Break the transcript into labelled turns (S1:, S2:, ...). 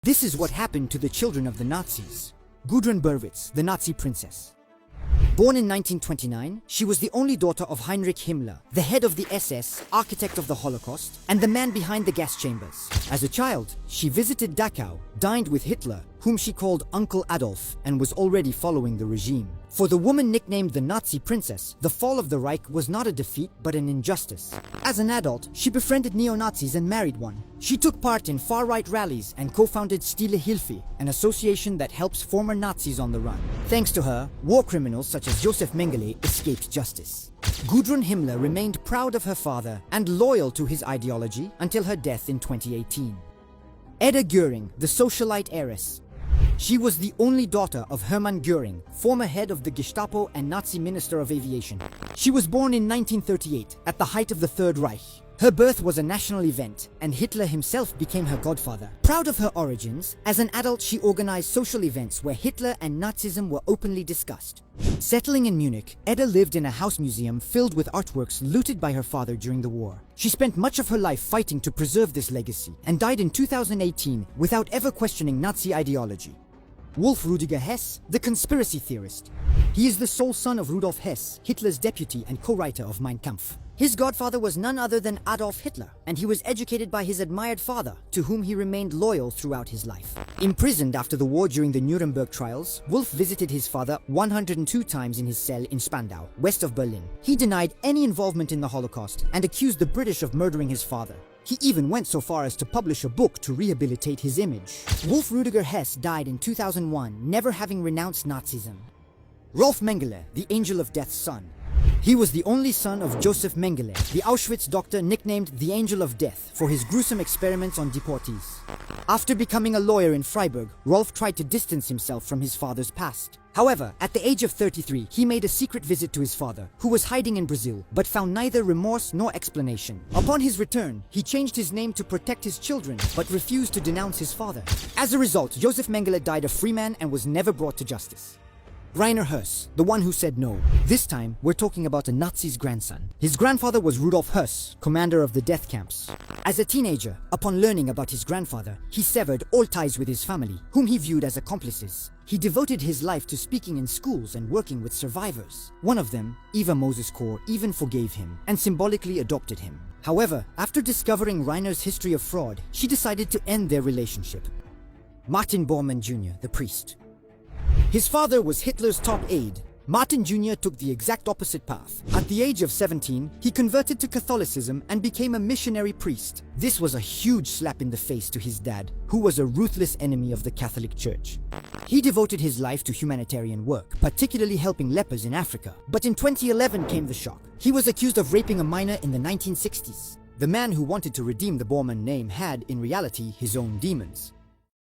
S1: This is what happened to the children of the Nazis. Gudrun Berwitz, the Nazi princess. Born in 1929, she was the only daughter of Heinrich Himmler, the head of the SS, architect of the Holocaust, and the man behind the gas chambers. As a child, she visited Dachau, dined with Hitler, whom she called Uncle Adolf, and was already following the regime. For the woman nicknamed the Nazi princess, the fall of the Reich was not a defeat but an injustice. As an adult, she befriended neo-Nazis and married one. She took part in far-right rallies and co-founded Stille Hilfe, an association that helps former Nazis on the run. Thanks to her, war criminals such as Josef Mengele escaped justice. Gudrun Himmler remained proud of her father and loyal to his ideology until her death in 2018. Edda Göring, the socialite heiress. She was the only daughter of Hermann Göring, former head of the Gestapo and Nazi Minister of Aviation. She was born in 1938, at the height of the Third Reich. Her birth was a national event, and Hitler himself became her godfather. Proud of her origins, as an adult she organized social events where Hitler and Nazism were openly discussed. Settling in Munich, Edda lived in a house museum filled with artworks looted by her father during the war. She spent much of her life fighting to preserve this legacy, and died in 2018 without ever questioning Nazi ideology. Wolf Rudiger Hess, the conspiracy theorist. He is the sole son of Rudolf Hess, Hitler's deputy and co-writer of Mein Kampf. His godfather was none other than Adolf Hitler, and he was educated by his admired father, to whom he remained loyal throughout his life. Imprisoned after the war during the Nuremberg trials, Wolf visited his father 102 times in his cell in Spandau, west of Berlin. He denied any involvement in the Holocaust and accused the British of murdering his father. He even went so far as to publish a book to rehabilitate his image. Wolf Rudiger Hess died in 2001, never having renounced Nazism. Rolf Mengele, the Angel of Death's son. He was the only son of Josef Mengele, the Auschwitz doctor nicknamed the Angel of Death for his gruesome experiments on deportees. After becoming a lawyer in Freiburg, Rolf tried to distance himself from his father's past. However, at the age of 33, he made a secret visit to his father, who was hiding in Brazil, but found neither remorse nor explanation. Upon his return, he changed his name to protect his children, but refused to denounce his father. As a result, Josef Mengele died a free man and was never brought to justice. Rainer Höss, the one who said no. This time, we're talking about a Nazi's grandson. His grandfather was Rudolf Höss, commander of the death camps. As a teenager, upon learning about his grandfather, he severed all ties with his family, whom he viewed as accomplices. He devoted his life to speaking in schools and working with survivors. One of them, Eva Moses Kor, even forgave him and symbolically adopted him. However, after discovering Rainer's history of fraud, she decided to end their relationship. Martin Bormann Jr., the priest. His father was Hitler's top aide. Martin Jr. took the exact opposite path. At the age of 17, he converted to Catholicism and became a missionary priest. This was a huge slap in the face to his dad, who was a ruthless enemy of the Catholic Church. He devoted his life to humanitarian work, particularly helping lepers in Africa. But in 2011 came the shock. He was accused of raping a minor in the 1960s. The man who wanted to redeem the Bormann name had, in reality, his own demons.